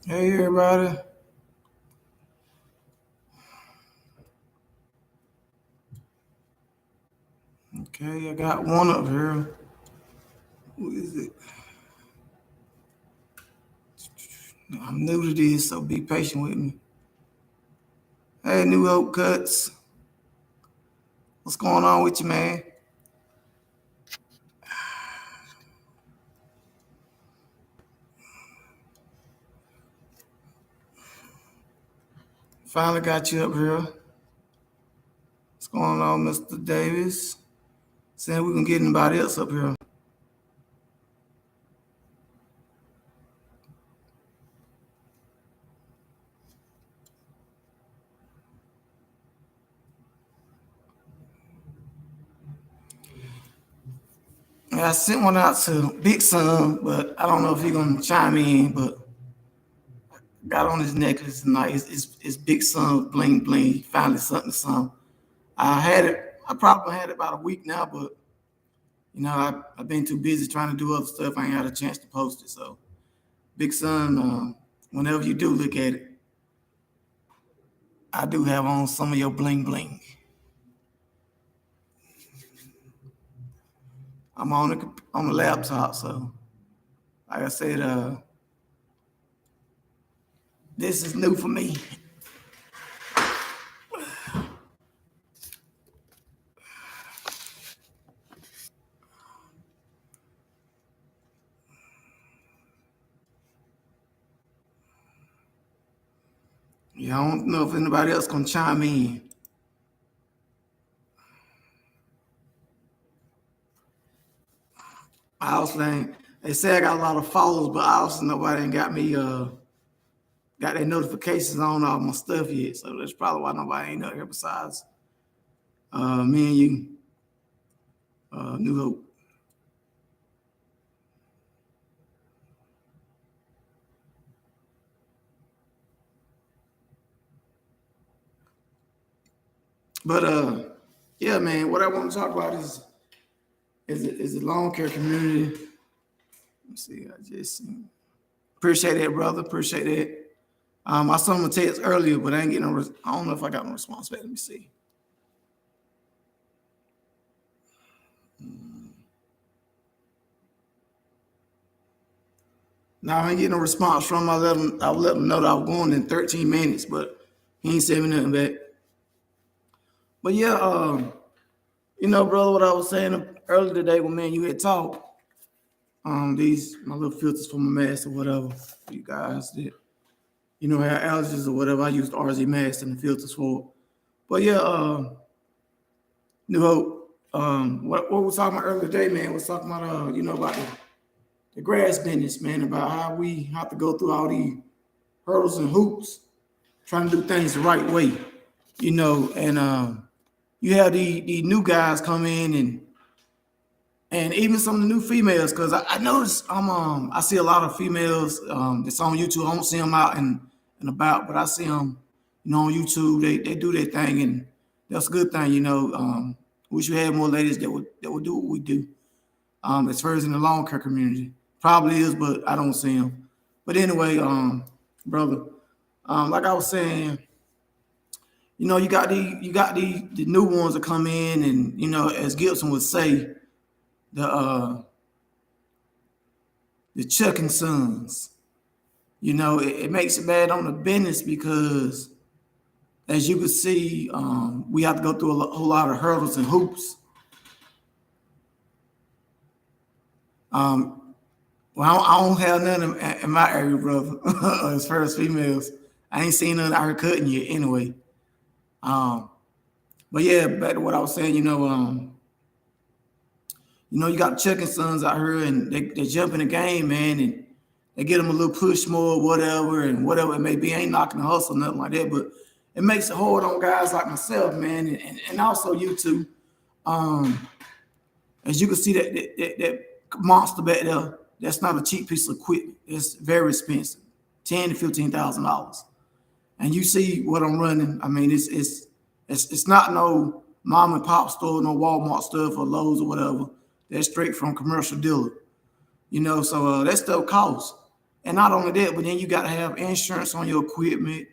Hey everybody. Okay, I got one up here. Who is it? I'm new to this, so be patient with me. Hey, New Hope Cuts. What's going on with you, man? Finally got you up here. What's going on, Mr. Davis? Saying we can get anybody else up here. Yeah, I sent one out to Big Son, but I don't know if he's gonna chime in. But got on his necklace tonight. It's Big Son bling bling. He finally something some. I had it. I probably had it about a week now, but I've been too busy trying to do other stuff. I ain't had a chance to post it. So, Big Son, whenever you do look at it, I do have on some of your bling bling. I'm on the laptop, so like I said, this is new for me. Yeah, I don't know if anybody else gonna chime in. I also ain't. They say I got a lot of followers, but I also nobody ain't got me got their notifications on all my stuff yet. So that's probably why nobody ain't up here besides me and you, New Hope. But yeah, man, what I want to talk about is the lawn care community. Let me see, I just appreciate that, brother. Appreciate that. I saw him a text earlier, but I ain't getting I don't know if I got no response back. Let me see. Now I ain't getting no response from him. I let him know that I was going in 13 minutes, but he ain't sent me nothing back. But yeah, brother, what I was saying earlier today when man you had talked, these my little filters for my mask or whatever, you guys did. Have allergies or whatever. I used RZ mask and the filters for it. But yeah, New Hope. What we was talking about earlier today, man, was talking about about the grass business, man, about how we have to go through all these hurdles and hoops, trying to do things the right way, and you have the new guys come in and even some of the new females, because I noticed I see a lot of females that's on YouTube. I don't see them out and about, but I see them, on YouTube. They do their thing, and that's a good thing. We should have more ladies that would do what we do. As far as in the lawn care community, probably is, but I don't see them. But anyway, brother, like I was saying, you got the new ones that come in, and as Gibson would say, the the Chuck and Sons. It makes it bad on the business because, as you can see, we have to go through a whole lot of hurdles and hoops. Well, I don't have none in my area, brother. As far as females, I ain't seen none out here cutting yet. Anyway, but yeah, back to what I was saying. You got Chuck and Sons out here, and they jump in the game, man, and they get them a little push more, whatever it may be. I ain't knocking the hustle, nothing like that, but it makes it hard on guys like myself, man, and also you too. Um, as you can see, that monster back there, that's not a cheap piece of equipment. It's very expensive, $10,000 to $15,000. And you see what I'm running. I mean, it's not no mom and pop store, no Walmart stuff or Lowe's or whatever. That's straight from commercial dealer. So that stuff costs. And not only that, but then you got to have insurance on your equipment.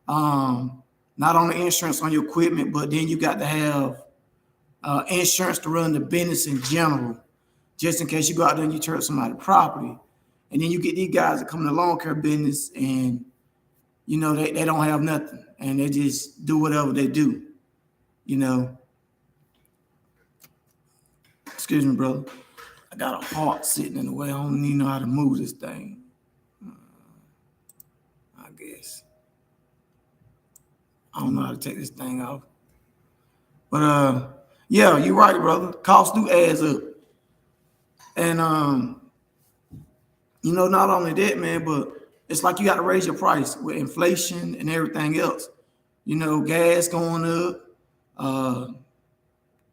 Not only insurance on your equipment, but then you got to have insurance to run the business in general, just in case you go out there and you turn somebody's property. And then you get these guys that come in the lawn care business and, you know, they don't have nothing and they just do whatever they do, you know. Excuse me, brother. I got a heart sitting in the way. I don't even know how to move this thing. I guess. I don't know how to take this thing off. But yeah, you're right, brother. Costs do add up. And you know, not only that, man, but it's like you got to raise your price with inflation and everything else. You know, gas going up,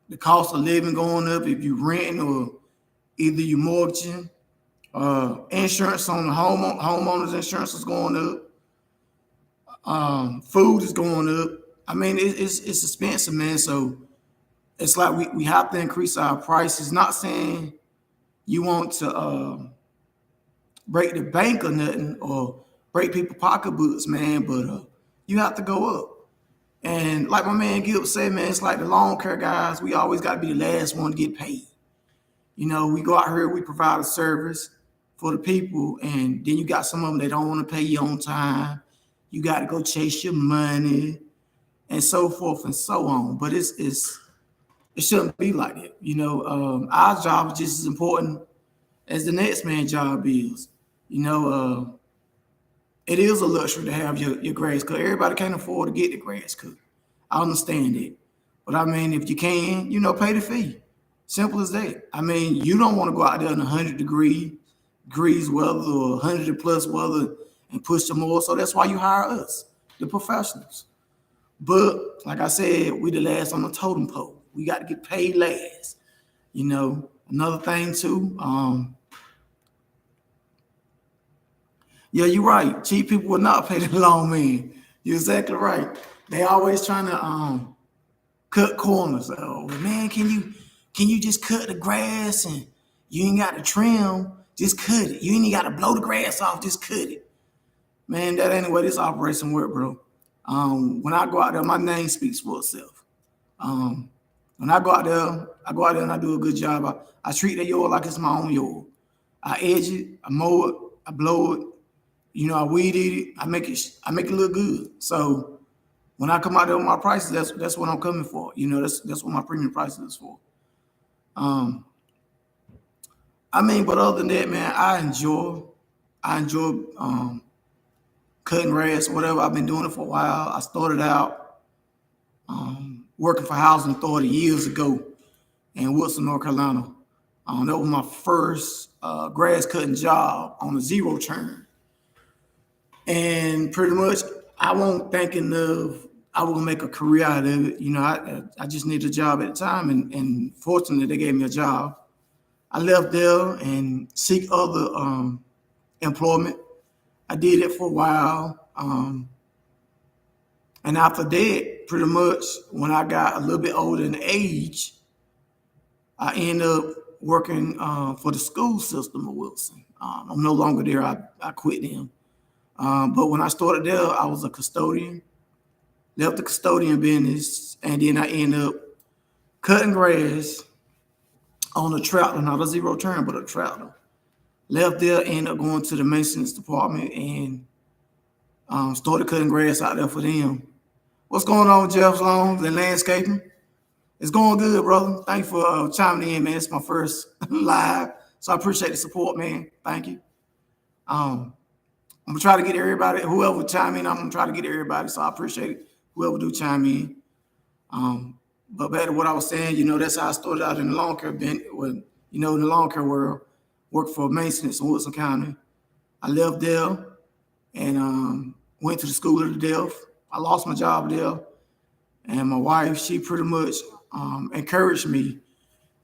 the cost of living going up if you renting or either you mortgaging. Insurance on the homeowners insurance is going up. Food is going up. I mean, it's expensive, man. So it's like we have to increase our prices. Not saying you want to break the bank or nothing or break people's pocketbooks, man, but you have to go up. And like my man Gil said, man, it's like the lawn care guys, we always got to be the last one to get paid. You know, we go out here, we provide a service for the people, and then you got some of them that don't want to pay you on time. You got to go chase your money and so forth and so on. But it shouldn't be like that. You know, our job is just as important as the next man's job is. You know, it is a luxury to have your grass cut. Everybody can't afford to get the grass cut. I understand it. But I mean, if you can, you know, pay the fee. Simple as that. I mean, you don't want to go out there in 100 degrees weather or 100 plus weather and push the more. So that's why you hire us, the professionals. But like I said, we the last on the totem pole. We got to get paid last. You know, another thing too, yeah, you're right. Cheap people will not pay the lawn man. You're exactly right. They always trying to cut corners. Oh man, can you just cut the grass and you ain't got to trim? Just cut it. You ain't got to blow the grass off. Just cut it. Man, that ain't the way this operation work, bro. When I go out there, my name speaks for itself. When I go out there and I do a good job. I treat the yard like it's my own yard. I edge it, I mow it, I blow it. You know, I weed eat it. I make it look good. So when I come out there with my prices, that's what I'm coming for. You know, that's what my premium prices is for. I mean, but other than that, man, I enjoy cutting grass, whatever. I've been doing it for a while. I started out working for Housing Authority years ago in Woodson, North Carolina. That was my first grass cutting job on a zero turn. And pretty much, I wasn't thinking of I was gonna make a career out of it. You know, I just needed a job at the time, and fortunately, they gave me a job. I left there and seek other employment. I did it for a while, and after that, pretty much when I got a little bit older in age, I ended up working for the school system of Wilson. I'm no longer there. I quit them. But when I started there, I was a custodian, left the custodian business, and then I ended up cutting grass on a tractor, not a zero turn, but a tractor. Left there, ended up going to the maintenance department and started cutting grass out there for them. What's going on, Jeff Long, the landscaping? It's going good, brother. Thank you for chiming in, man. It's my first live, so I appreciate the support, man. Thank you. I'm gonna try to get everybody, whoever chime in, I'm gonna try to get everybody. So I appreciate it, whoever do chime in. But back to what I was saying, you know, that's how I started out in the lawn care in the lawn care world, worked for maintenance in Woodson County. I left there and went to the school of the deaf. I lost my job there. And my wife, she pretty much encouraged me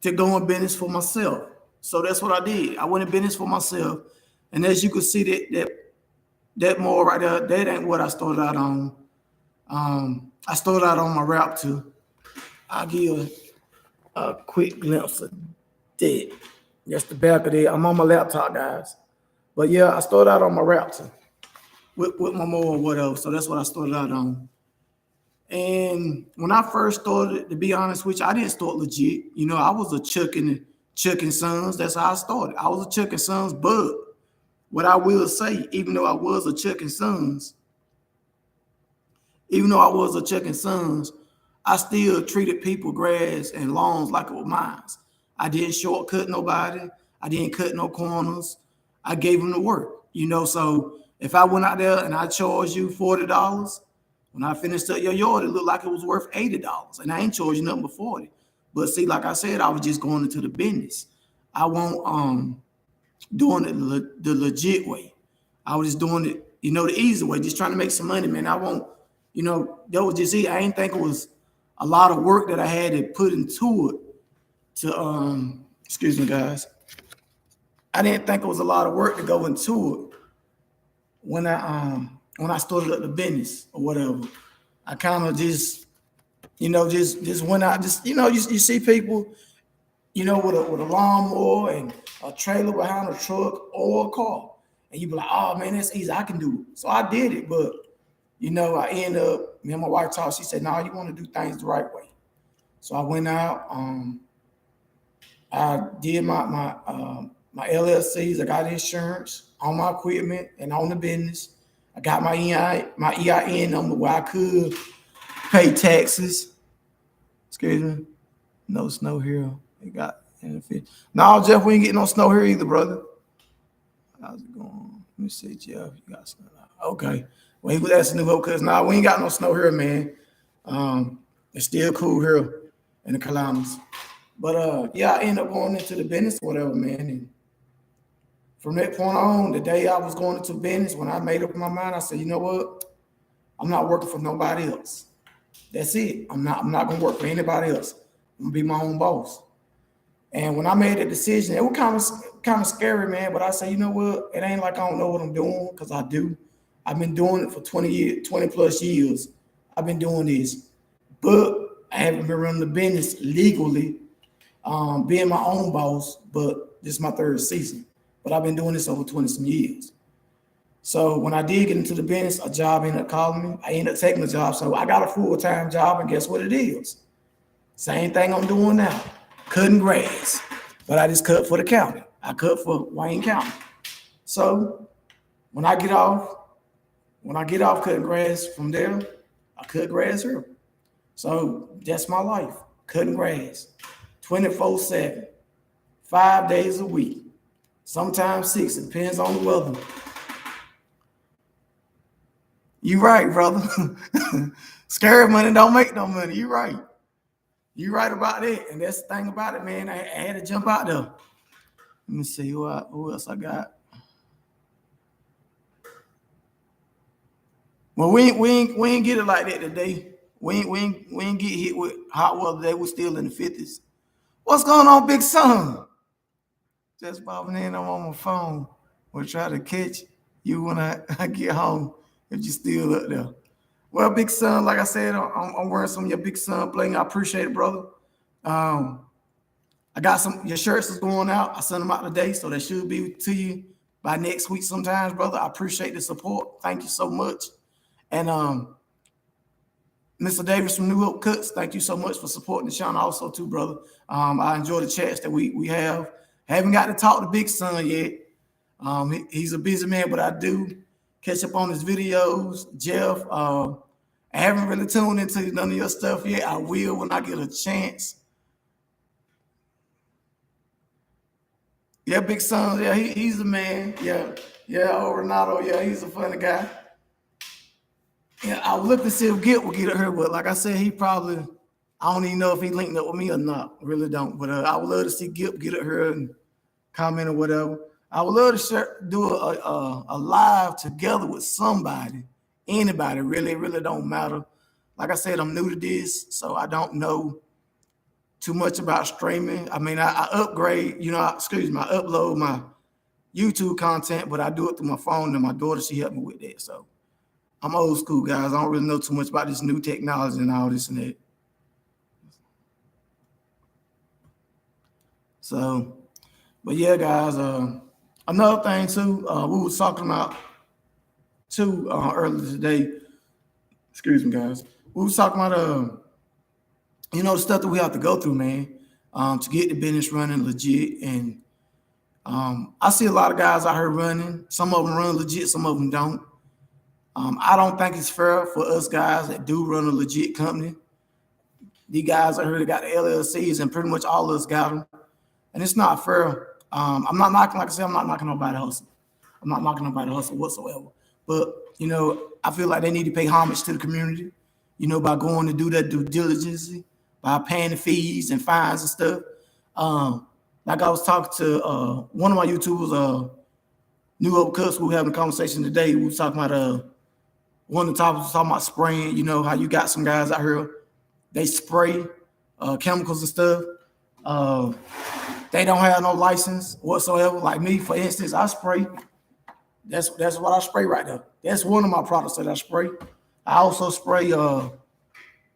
to go in business for myself. So that's what I did. I went in business for myself. And as you can see, that more right there, that ain't what I started out on. I started out on my route to. I'll give a quick glimpse of that. That's the back of it. I'm on my laptop, guys. But yeah, I started out on my Raptor with my mower or whatever. So that's what I started out on. And when I first started, to be honest with you, I didn't start legit. You know, I was a Chuck and Sons. That's how I started. I was a Chuck and Sons, but what I will say, even though I was a Chuck and Sons, even though I was a Chuck and Sons, I still treated people, grass, and lawns like it was mine. I didn't shortcut nobody. I didn't cut no corners. I gave them the work, you know. So if I went out there and I charged you $40, when I finished up your yard, it looked like it was worth $80, and I ain't charging nothing but 40. But see, like I said, I was just going into the business. I won't doing it the legit way. I was just doing it, you know, the easy way, just trying to make some money, man. I won't, you know, that was just it. I ain't think it was a lot of work that I had to put into it to excuse me guys. I didn't think it was a lot of work to go into it when I started up the business or whatever. I kind of just, you know, just went out, just, you know, you see people, you know, with a lawnmower and a trailer behind a truck or a car. And you be like, oh man, that's easy. I can do it. So I did it, but you know, I end up, me and my wife talked, she said, no, you want to do things the right way. So I went out, I did my LLCs, I got insurance on my equipment and on the business. I got my EIN number where I could pay taxes. Excuse me. No snow here. It got benefit. No, Jeff, we ain't getting no snow here either, brother. How's it going? Let me see, Jeff. You got snow. Okay. Well, he was asking to vote because now we ain't got no snow here, man. It's still cool here in the Carolinas. But yeah, I ended up going into the business or whatever, man. And from that point on, the day I was going into business, when I made up my mind, I said, you know what? I'm not working for nobody else. That's it. I'm not gonna work for anybody else. I'm gonna be my own boss. And when I made that decision, it was kind of scary, man. But I said, you know what? It ain't like I don't know what I'm doing, because I do. I've been doing it for 20 plus years. I've been doing this, but I haven't been running the business legally, being my own boss. But this is my third season. But I've been doing this over 20 some years. So when I did get into the business, a job ended up calling me. I ended up taking the job. So I got a full-time job, and guess what it is? Same thing I'm doing now. Cutting grass. But I just cut for the county. I cut for Wayne County. So when I get off cutting grass from there, I cut grass here. So that's my life. Cutting grass. 24/7. 5 days a week. Sometimes 6. It depends on the weather. You right, brother. Scary money don't make no money. You right. You right about that. And that's the thing about it, man. I had to jump out there. Let me see who else I got. Well, we ain't get it like that today. We ain't get hit with hot weather today. We're still in the 50s. What's going on, big son? Just popping in. I'm on my phone. We'll try to catch you when I get home if you're still up there. Well, big son, like I said, I'm wearing some of your big son bling. I appreciate it, brother. I got your shirts is going out. I sent them out today, so they should be to you by next week sometimes, brother. I appreciate the support. Thank you so much. And Mr. Davis from New Hope Cuts, thank you so much for supporting the channel also too, brother. I enjoy the chats that we have. I haven't got to talk to Big Son yet. He's a busy man, but I do catch up on his videos. Jeff, I haven't really tuned into none of your stuff yet. I will when I get a chance. Yeah, Big Son, yeah, he's a man. Yeah, Renato, yeah, he's a funny guy. Yeah, I was looking to see if Git would get it here, but like I said, he probably, I don't even know if he linked up with me or not. I really don't. But I would love to see Git get it here and comment or whatever. I would love to do a live together with somebody, anybody. Really, it really don't matter. Like I said, I'm new to this, so I don't know too much about streaming. I mean, I upgrade, I upload my YouTube content, but I do it through my phone, and my daughter, she helped me with that. So I'm old school, guys. I don't really know too much about this new technology and all this and that. So, but yeah, guys, Another thing too, we was talking about too earlier today. Excuse me, guys. We was talking about the stuff that we have to go through, man, to get the business running legit. And I see a lot of guys out here running. Some of them run legit, some of them don't. I don't think it's fair for us guys that do run a legit company. These guys out here that got the LLCs, and pretty much all of us got them, and it's not fair. I'm not knocking, like I said, I'm not knocking nobody hustle. I'm not knocking nobody hustle whatsoever. But I feel like they need to pay homage to the community, by going to do that due diligence, by paying the fees and fines and stuff. Like I was talking to one of my YouTubers, New Hope Cuts, we were having a conversation today. We were talking about one of the topics was talking about spraying, how you got some guys out here, they spray chemicals and stuff. They don't have no license whatsoever. Like me, for instance, I spray. That's what I spray right there. That's one of my products that I spray. I also spray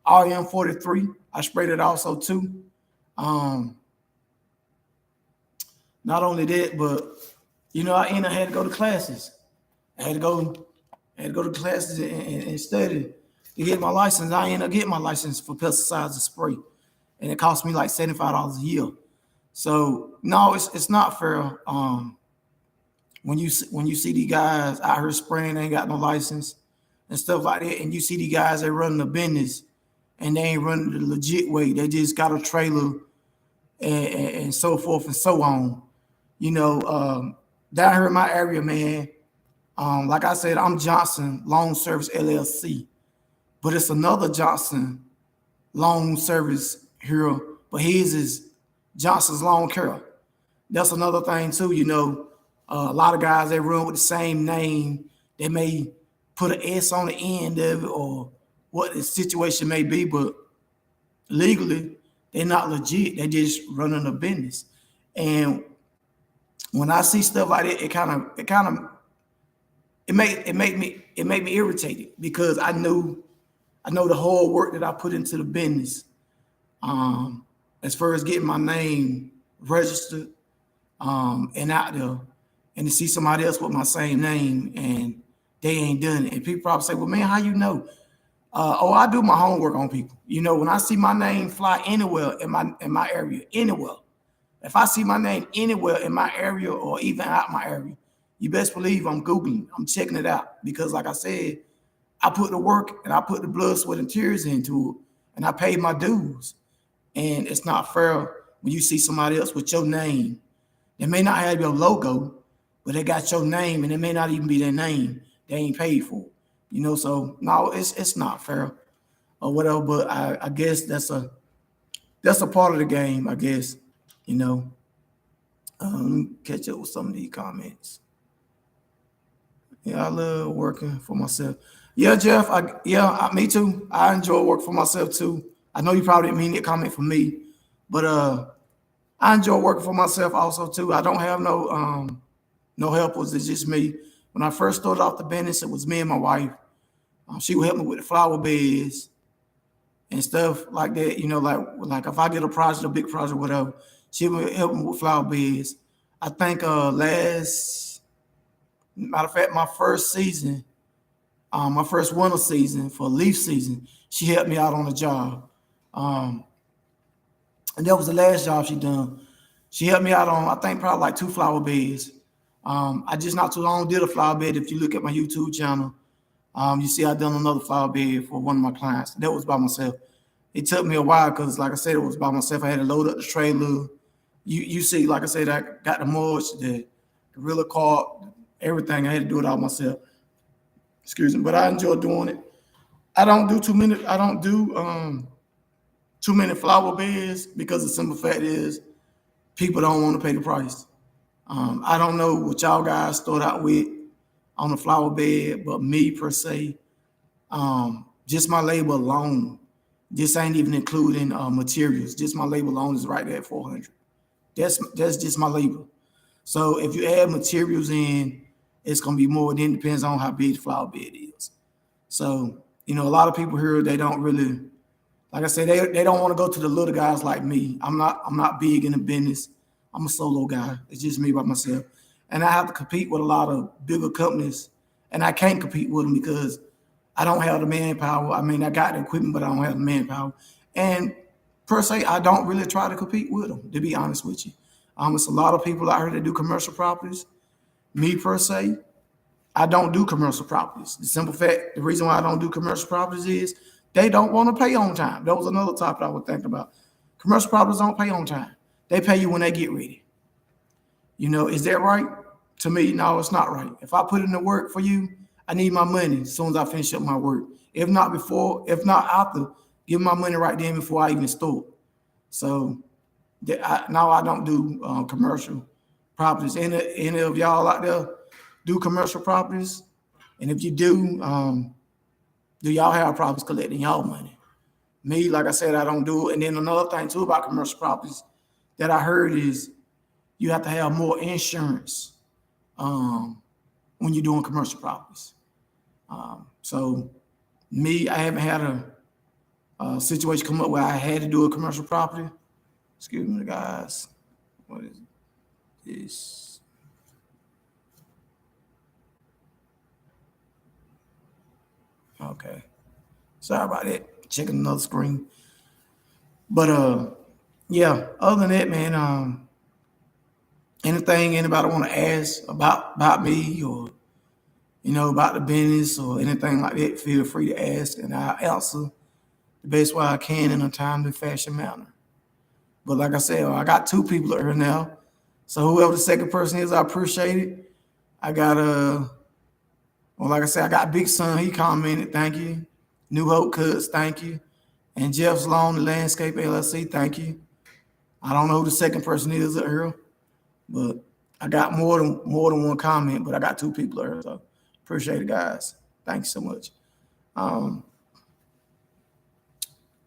RM43. I sprayed it also too. Not only that, but I had to go to classes. I had to go to classes and study to get my license. I ended up getting my license for pesticides and spray, and it cost me like $75 a year. So no, it's not fair. When you see these guys out here spraying, they ain't got no license and stuff like that, and you see these guys that running a business and they ain't running the legit way. They just got a trailer and so forth and so on. Down here in my area, man. Like I said, I'm Johnson Loan Service LLC, but it's another Johnson Loan Service here, but his is Johnson's Lawn Care. That's another thing too. A lot of guys, they run with the same name. They may put an S on the end of it or what the situation may be, but legally, they're not legit. They just running a business. And when I see stuff like that, it make me irritated because I know the whole work that I put into the business. As far as getting my name registered and out there, and to see somebody else with my same name and they ain't done it. And people probably say, well, man, how you know? I do my homework on people. When I see my name fly anywhere in my area, anywhere, if I see my name anywhere in my area or even out my area, you best believe I'm Googling, I'm checking it out. Because like I said, I put the work and I put the blood, sweat, and tears into it, and I paid my dues. And it's not fair when you see somebody else with your name. They may not have your logo, but they got your name, and it may not even be their name. They ain't paid for it. So no, it's not fair or whatever. But I guess that's a part of the game, I guess. Let me catch up with some of these comments. Yeah, I love working for myself. Yeah, Jeff. Me too. I enjoy working for myself too. I know you probably didn't mean that comment for me, but I enjoy working for myself also too. I don't have no helpers. It's just me. When I first started off the business, it was me and my wife. She would help me with the flower beds and stuff like that. Like if I get a project, a big project, whatever, she would help me with flower beds. I think matter of fact, my first season, my first winter season for leaf season, she helped me out on the job. And that was the last job she done. She helped me out on, I think, probably like 2 flower beds. I just not too long did a flower bed. If you look at my YouTube channel, you see I done another flower bed for one of my clients. That was by myself. It took me a while because, like I said, it was by myself. I had to load up the trailer. You see, like I said, I got the mulch, the gorilla cart, everything. I had to do it all myself. Excuse me, but I enjoy doing it. I don't do too many flower beds because the simple fact is people don't want to pay the price. I don't know what y'all guys start out with on the flower bed, but me per se, just my labor alone, this ain't even including materials. Just my labor alone is right there at $400. That's just my labor. So if you add materials in, it's gonna be more. Then it depends on how big the flower bed is. So a lot of people here, they don't really, like I said, they don't want to go to the little guys like me. I'm not big in the business. I'm a solo guy. It's just me by myself. and I have to compete with a lot of bigger companies, and I can't compete with them because I don't have the manpower. I mean, I got the equipment, but I don't have the manpower. And per se, I don't really try to compete with them, to be honest with you. It's a lot of people out here that do commercial properties. Me per se, I don't do commercial properties. The simple fact, the reason why I don't do commercial properties is they don't want to pay on time. That was another topic I was thinking about. Commercial properties don't pay on time. They pay you when they get ready. Is that right? To me, no, it's not right. If I put in the work for you, I need my money as soon as I finish up my work. If not before, if not after, give my money right then before I even start. So now I don't do commercial properties. Any of y'all out there do commercial properties? And if you do y'all have problems collecting y'all money? Me, like I said, I don't do it. And then another thing too about commercial properties that I heard is you have to have more insurance when you're doing commercial properties. So me, I haven't had a situation come up where I had to do a commercial property. Excuse me, guys. What is this? Okay. Sorry about that. Checking another screen. But yeah, other than that, man, anything anybody want to ask about me or about the business or anything like that, feel free to ask and I'll answer the best way I can in a timely fashion manner. But like I said, I got 2 people here now. So whoever the second person is, I appreciate it. I got like I said, I got Big Son. He commented, thank you. New Hope Cuts, thank you. And Jeff Sloan, the Landscape LLC, thank you. I don't know who the second person is here, but I got more than one comment, but I got 2 people here. So appreciate it, guys. Thank you so much.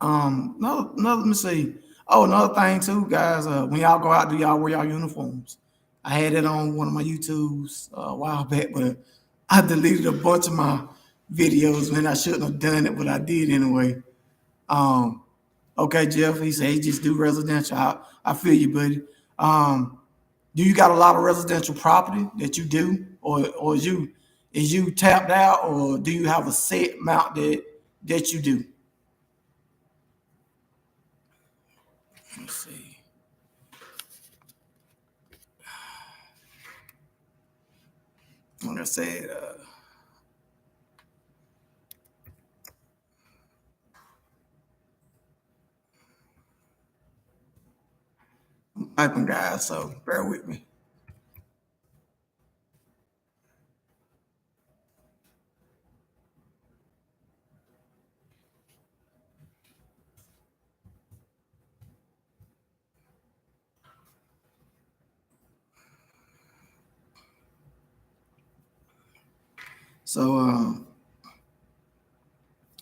Let me see. Oh, another thing too, guys. When y'all go out, do y'all wear y'all uniforms? I had it on one of my YouTubes a while back, but I deleted a bunch of my videos, man. I shouldn't have done it, but I did anyway. Okay, Jeff, he said he just do residential. I feel you, buddy. Do you got a lot of residential property that you do, or is you tapped out, or do you have a set amount that you do? Let's see. Like I said, I'm typing, guys, so bear with me. So,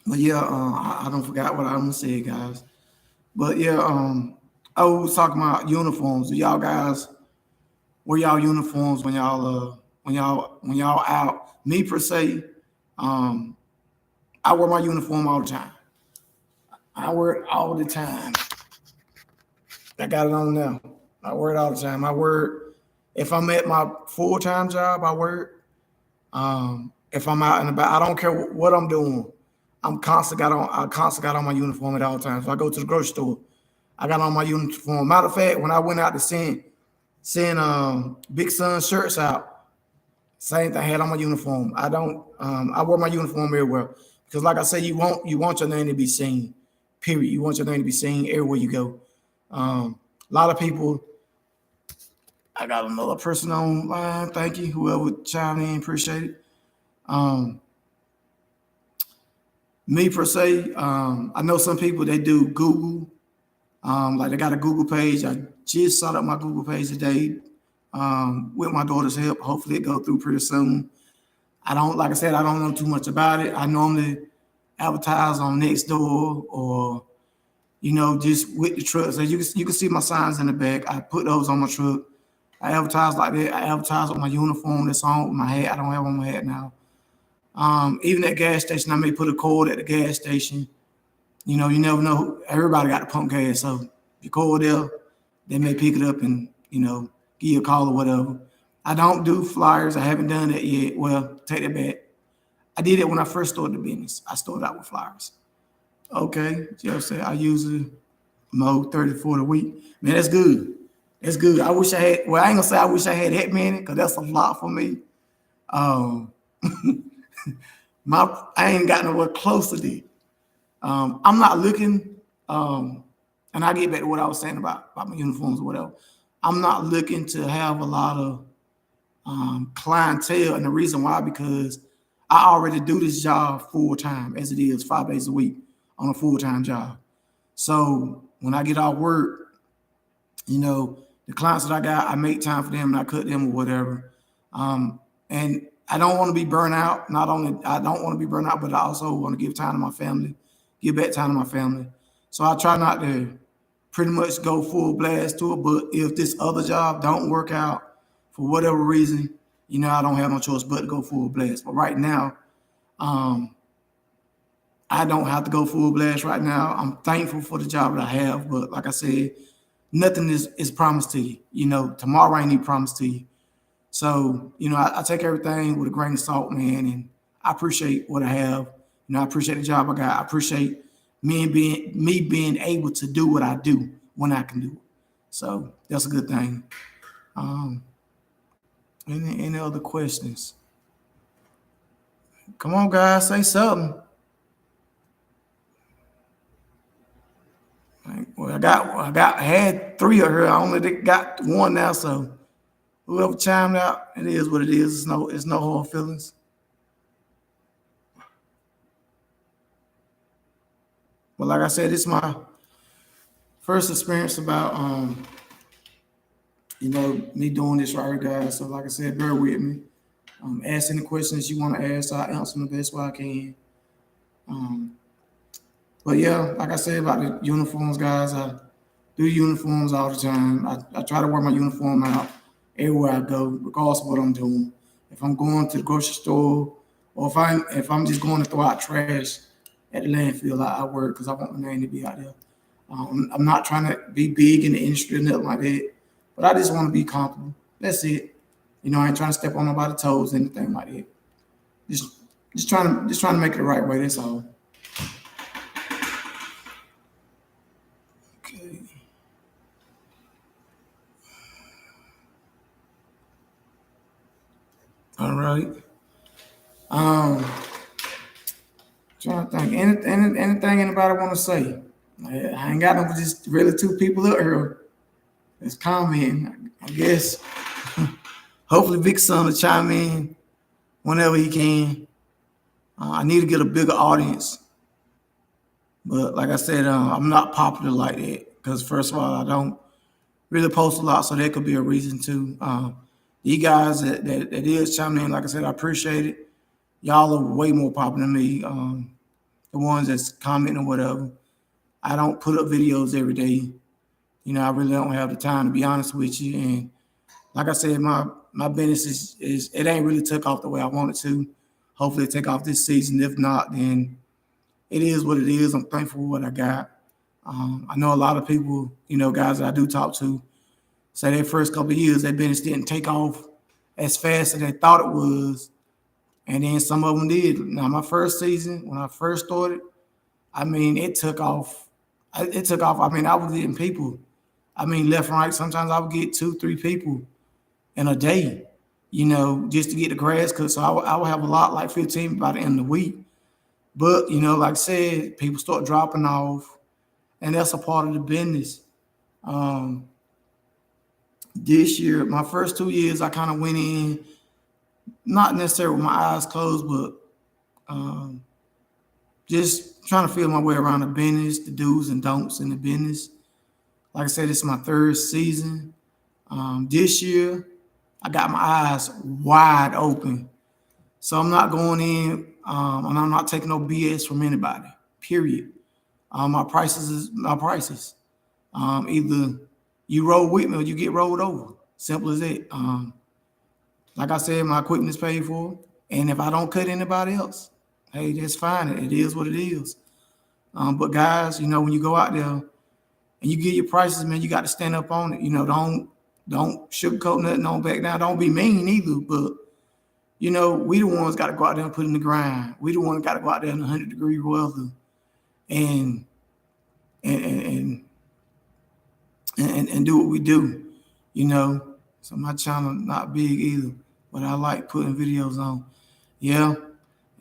but yeah, I don't forgot what I'm gonna say, guys. But yeah, I was talking about uniforms. Do y'all guys wear y'all uniforms when y'all out? Me per se, I wear my uniform all the time. I wear it all the time. I got it on now. I wear it all the time. I wear it if I'm at my full-time job. I wear it. If I'm out and about, I don't care what I'm doing. I constantly got on my uniform at all times. If I go to the grocery store, I got on my uniform. Matter of fact, when I went out to send Big Son shirts out, same thing. I had on my uniform. I don't. I wear my uniform everywhere because, like I said, you want your name to be seen. Period. You want your name to be seen everywhere you go. A lot of people. I got another person online. Thank you. Whoever chimed in, appreciate it. Me per se, I know some people that do Google. Like they got a Google page. I just set up my Google page today with my daughter's help. Hopefully it go through pretty soon. Like I said, I don't know too much about it. I normally advertise on Nextdoor or, just with the trucks. So you can see my signs in the back. I put those on my truck. I advertise like that. I advertise with my uniform that's on with my hat. I don't have on my hat now. Even at gas station, I may put a cord at the gas station. You never know. Everybody got to pump gas. So if you call there, they may pick it up and, give you a call or whatever. I don't do flyers. I haven't done that yet. Well, take that back. I did it when I first started the business. I started out with flyers. Okay, Jeff said I usually mow 30, 40 a week. Man, that's good. That's good. I wish I had, well, I ain't gonna say I wish I had that many because that's a lot for me. Um, I ain't got nowhere close to that. I'm not looking, and I get back to what I was saying about my uniforms or whatever. I'm not looking to have a lot of clientele, and the reason why, because I already do this job full time as it is, 5 days a week on a full-time job. So when I get off work, the clients that I got, I make time for them and I cut them or whatever. And I don't want to be burnt out. Not only I don't want to be burnt out, but I also want to give time to my family, give back time to my family. So I try not to pretty much go full blast to it. But if this other job don't work out for whatever reason, I don't have no choice but to go full blast. But right now, I don't have to go full blast right now. I'm thankful for the job that I have. But like I said, nothing is promised to you. Tomorrow ain't even promised to you. So, I take everything with a grain of salt, man, and I appreciate what I have. I appreciate the job I got. I appreciate me being able to do what I do when I can do it. So that's a good thing. Any other questions? Come on, guys, say something. Well, I had 3 of her. I only got 1 now, so whoever chimed out, it is what it is. It's no hard feelings. But like I said, it's my first experience about me doing this right here, guys. So like I said, bear with me. Ask any questions you want to ask. I'll answer them the best way I can. But yeah, like I said about the uniforms, guys, I do uniforms all the time. I try to wear my uniform out everywhere I go, regardless of what I'm doing. If I'm going to the grocery store, or if I'm just going to throw out trash at the landfill, I wear it because I want my name to be out there. I'm not trying to be big in the industry or nothing like that, but I just want to be comfortable. That's it. I ain't trying to step on nobody's toes, anything like that. Just trying to make it the right way. That's all. Okay. All right. Trying to think. Anything anybody want to say? I ain't got no just really 2 people up here that's commenting. I guess hopefully Vic's son will chime in whenever he can. I need to get a bigger audience. But like I said, I'm not popular like that because first of all, I don't really post a lot, so that could be a reason too. You guys that is chiming in, like I said, I appreciate it. Y'all are way more popular than me. The ones that's commenting or whatever. I don't put up videos every day. I really don't have the time, to be honest with you. And like I said, my business is it ain't really took off the way I wanted to. Hopefully it take off this season. If not, then it is what it is. I'm thankful for what I got. I know a lot of people, guys that I do talk to, say their first couple of years, their business didn't take off as fast as they thought it was. And then some of them did. Now, my first season, when I first started, it took off. It took off. I was getting people. Left and right. Sometimes I would get 2, 3 people in a day, just to get the grass cut. So I would have a lot, like 15 by the end of the week. But, like I said, people start dropping off, and that's a part of the business. This year, my first 2 years, I kind of went in, not necessarily with my eyes closed, but just trying to feel my way around the business, the do's and don'ts in the business. Like I said, it's my 3rd season. This year, I got my eyes wide open. So I'm not going in and I'm not taking no BS from anybody, period. My prices is my prices. Either you roll with me or you get rolled over. Simple as that. Like I said, my equipment is paid for. And if I don't cut anybody else, hey, that's fine. It is what it is. But guys, when you go out there and you get your prices, man, you got to stand up on it. Don't sugarcoat nothing, don't back down. Don't be mean either. But, you know, we the ones got to go out there and put in the grind. We the ones got to go out there in 100-degree weather and do what we do, you know. So my channel not big either, but I like putting videos on. Yeah,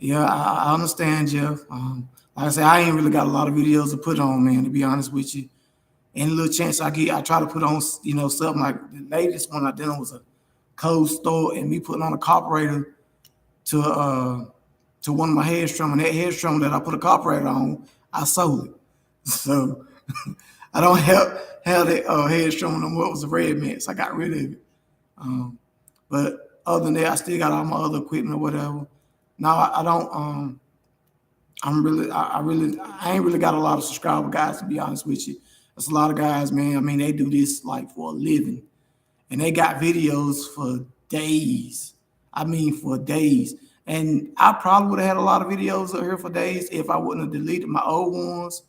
I understand, Jeff. Like I said, I ain't really got a lot of videos to put on, man, to be honest with you. Any little chance I get, I try to put on, you know, something. Like the latest one I did was a cold store and me putting on a carburetor to one of my headstrom, and that headstrom that I put a carburetor on, I sold it. So I don't have that headstrom no more. It was a Red Mix. I got rid of it. But other than that, I still got all my other equipment or whatever. Now I don't. I ain't really got a lot of subscriber guys, to be honest with you. There's a lot of guys, man. I mean, they do this like for a living, and they got videos for days. I mean, for days. And I probably would have had a lot of videos up here for days if I wouldn't have deleted my old ones.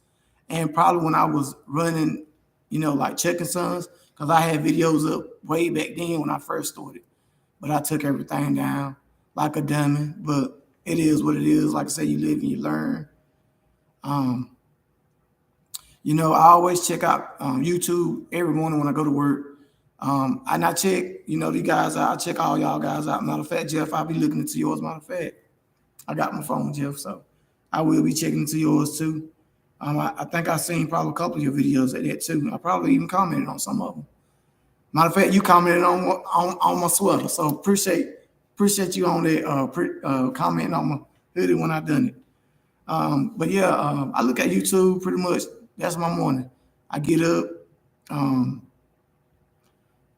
And probably when I was running, you know, like Chicken Sons, because I had videos up way back then when I first started. But I took everything down like a dummy. But it is what it is. Like I say, you live and you learn. You know, I always check out YouTube every morning when I go to work. And I check, you know, the guys out. I check all y'all guys out. Matter of fact, Jeff, I'll be looking into yours. Matter of fact, I got my phone, Jeff, so I will be checking into yours too. I think I've seen probably a couple of your videos at that too. I probably even commented on some of them. Matter of fact, you commented on my sweater, so appreciate you on that commenting on my hoodie when I done it. But yeah, I look at YouTube pretty much. That's my morning. I get up. I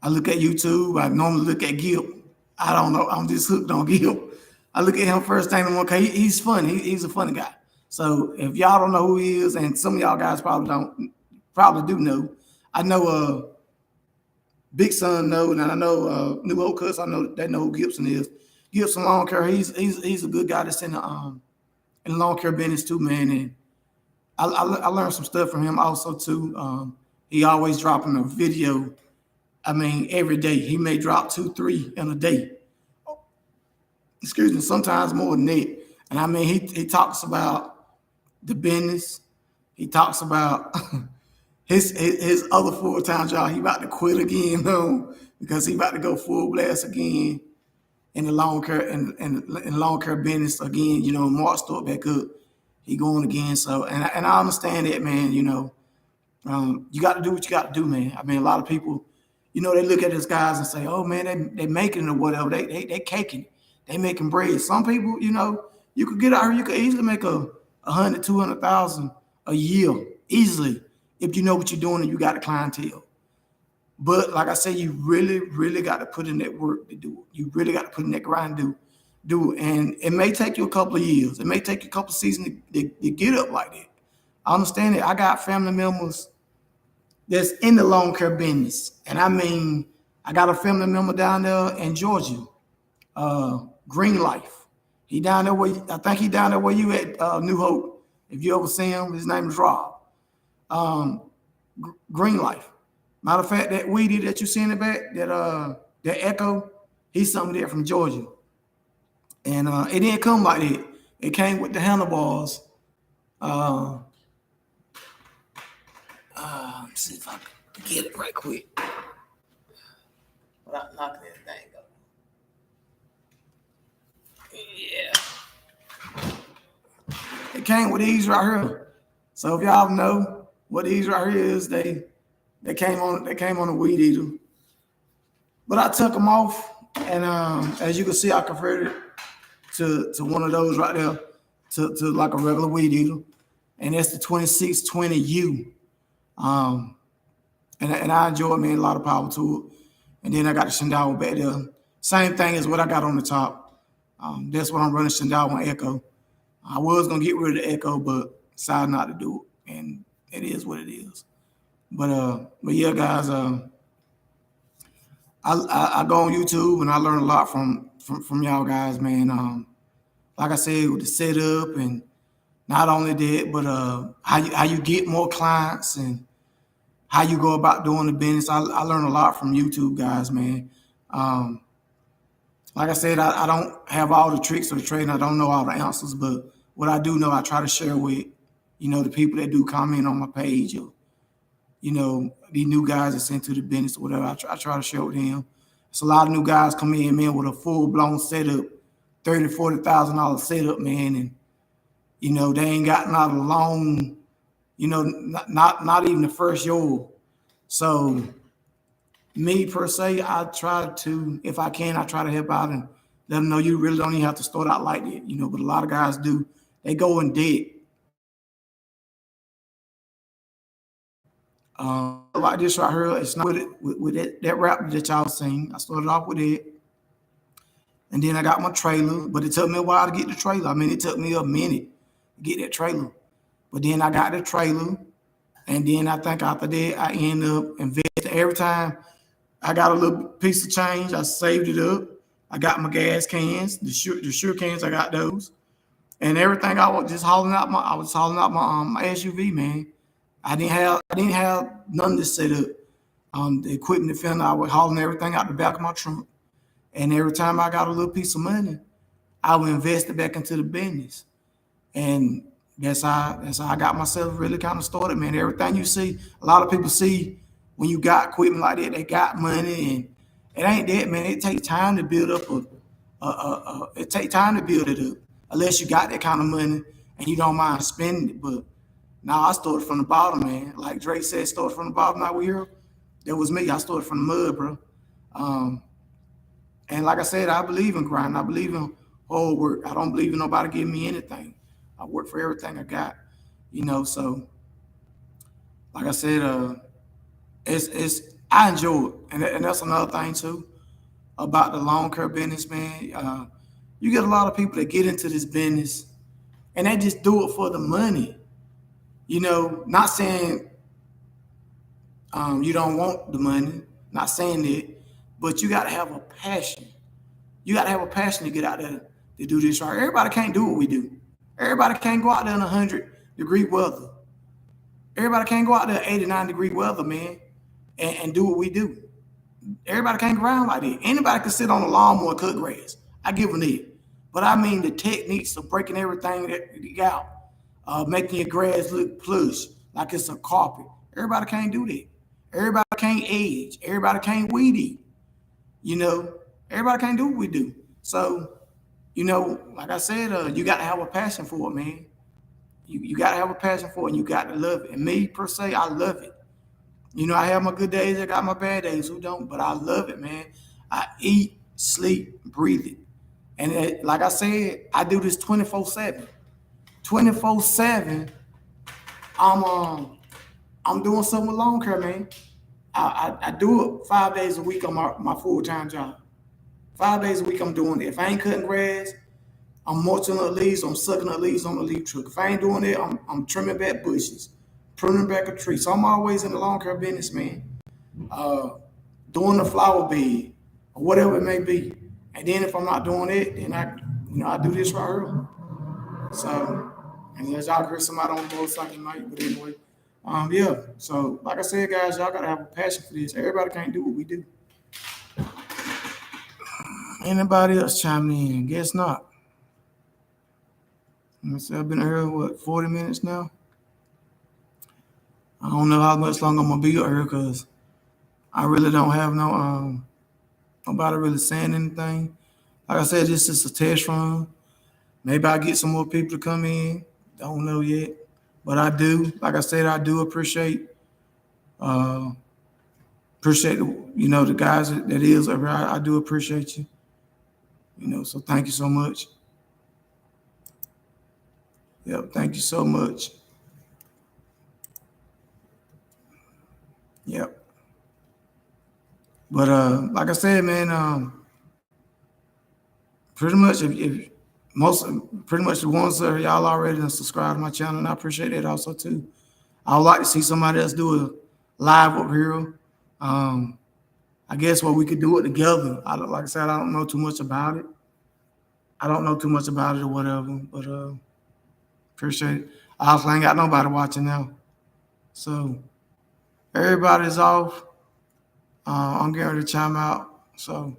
look at YouTube. I normally look at Gil. I don't know. I'm just hooked on Gil. I look at him first thing in the morning. Okay, he's funny. He's a funny guy. So if y'all don't know who he is, and some of y'all guys probably do know. I know Big Son know, and I know New Old Cuss. I know they know who Gibson is. Gibson Lawn Care. He's a good guy that's in the lawn care business too, man. And I learned some stuff from him also too. He always dropping a video. I mean, every day. He may drop 2, 3 in a day. Excuse me, sometimes more than that. And I mean, he talks about the business. He talks about his other full-time job. He about to quit again, though, because he about to go full blast again in the lawn care and lawn care business again. You know, Mark start back up. He going again. So, and I understand that, man. You know, you got to do what you got to do, man. I mean, a lot of people, you know, they look at these guys and say, "Oh man, they making it or whatever. They caking it. They making bread." Some people, you know, you could get out here. You could easily make 100, 200,000 a year easily if you know what you're doing and you got a clientele. But like I say, you really, really got to put in that work to do it. You really got to put in that grind to do it. And it may take you a couple of years. It may take you a couple of seasons to get up like that. I understand it. I got family members that's in the lawn care business. And I mean, I got a family member down there in Georgia, Green Life. He down there I think he down there where you at, New Hope. If you ever see him, his name is Rob. Green Life. Matter of fact, that weedy that you see in the back, that Echo, he's something there from Georgia. And it didn't come like that. It came with the handlebars. Let's see if I can get it right quick. Without knocking that thing up. Yeah. It came with these right here. So if y'all know what these right here is, they came on a weed eater. But I took them off, and as you can see, I converted it to one of those right there to like a regular weed eater, and that's the 2620U. And I enjoy it, man. A lot of power to it. And then I got the Shenandoah back there. Same thing as what I got on the top. That's what I'm running Shenandoah Echo. I was gonna get rid of the Echo, but decided not to do it, and it is what it is. But yeah, guys. I go on YouTube and I learn a lot from y'all guys, man. Like I said, with the setup, and not only that, but how you get more clients and how you go about doing the business. I learned a lot from YouTube guys, man. Um, like I said, I don't have all the tricks of the trade. And I don't know all the answers, but what I do know, I try to share with, the people that do comment on my page, or, these new guys that's into the business or whatever. I try to share with them. It's a lot of new guys come in, man, with a full blown setup, $30,000-$40,000 setup, man, and they ain't got not a loan, not even the first year. So me per se, I try to, if I can, I try to help out and let them know you really don't even have to start out like that, but a lot of guys do. They go in debt. Like this right here, it's not with that rap that y'all sing. I started off with it. And then I got my trailer, but it took me a while to get the trailer. I mean, it took me a minute to get that trailer. But then I got the trailer. And then I think after that, I end up investing. Every time I got a little piece of change, I saved it up. I got my gas cans, the sure cans, I got those. And everything I was hauling out my SUV, man. I didn't have none of this set up. The equipment, the fender, I was hauling everything out the back of my trunk. And every time I got a little piece of money, I would invest it back into the business. And that's how I got myself really kind of started, man. Everything you see, a lot of people see when you got equipment like that, they got money, and it ain't that, man. It takes time to build up it takes time to build it up, unless you got that kind of money and you don't mind spending it. But now I started from the bottom, man. Like Drake said, started from the bottom. Now we here. That was me. I started from the mud, bro. And like I said, I believe in grind. I believe in hard work. I don't believe in nobody giving me anything. I work for everything I got, So, like I said, it's I enjoy it, and that's another thing too about the lawn care business, man. You get a lot of people that get into this business, and they just do it for the money. Not saying you don't want the money, not saying that, but you got to have a passion. You got to have a passion to get out there to do this right. Everybody can't do what we do. Everybody can't go out there in 100-degree weather. Everybody can't go out there 89-degree weather, man, and do what we do. Everybody can't go around like that. Anybody can sit on a lawnmower and cut grass. I give them that. But I mean the techniques of breaking everything that you got, making your grass look plush, like it's a carpet. Everybody can't do that. Everybody can't edge. Everybody can't weed eat. Everybody can't do what we do. So, like I said, you got to have a passion for it, man. You got to have a passion for it, and you got to love it. And me, per se, I love it. I have my good days. I got my bad days. Who don't? But I love it, man. I eat, sleep, breathe it. And like I said, I do this 24/7. 24/7, I'm doing something with lawn care, man. I do it 5 days a week on my full-time job. 5 days a week I'm doing it. If I ain't cutting grass, I'm mulching the leaves, I'm sucking the leaves on the leaf truck. If I ain't doing it, I'm trimming back bushes, pruning back a tree. So I'm always in the lawn care business, man. Doing the flower bed or whatever it may be. And then if I'm not doing it, then I do this right here. So, and as y'all heard somebody on the motorcycle tonight, but anyway, yeah. So like I said, guys, y'all gotta have a passion for this. Everybody can't do what we do. Anybody else chime in? Guess not. I've been here, 40 minutes now? I don't know how much longer I'm going to be here because I really don't have nobody really saying anything. Like I said, this is a test run. Maybe I get some more people to come in. Don't know yet. But I do. Like I said, I do appreciate the guys that is over here. I do appreciate you. So thank you so much. Yep, thank you so much. Yep. But like I said, man, pretty much pretty much the ones that y'all already subscribed to my channel, and I appreciate that also too. I would like to see somebody else do a live up here. I guess we could do it together. Like I said, I don't know too much about it. Or whatever, but appreciate it. I also ain't got nobody watching now. So Everybody's off. I'm getting ready to chime out. So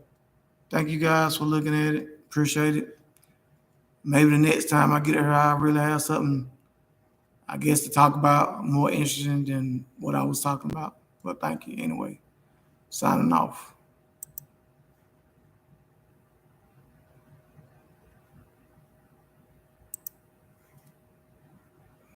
thank you guys for looking at it. Appreciate it. Maybe the next time I get here, I really have something, I guess, to talk about more interesting than what I was talking about. But thank you anyway. Signing off.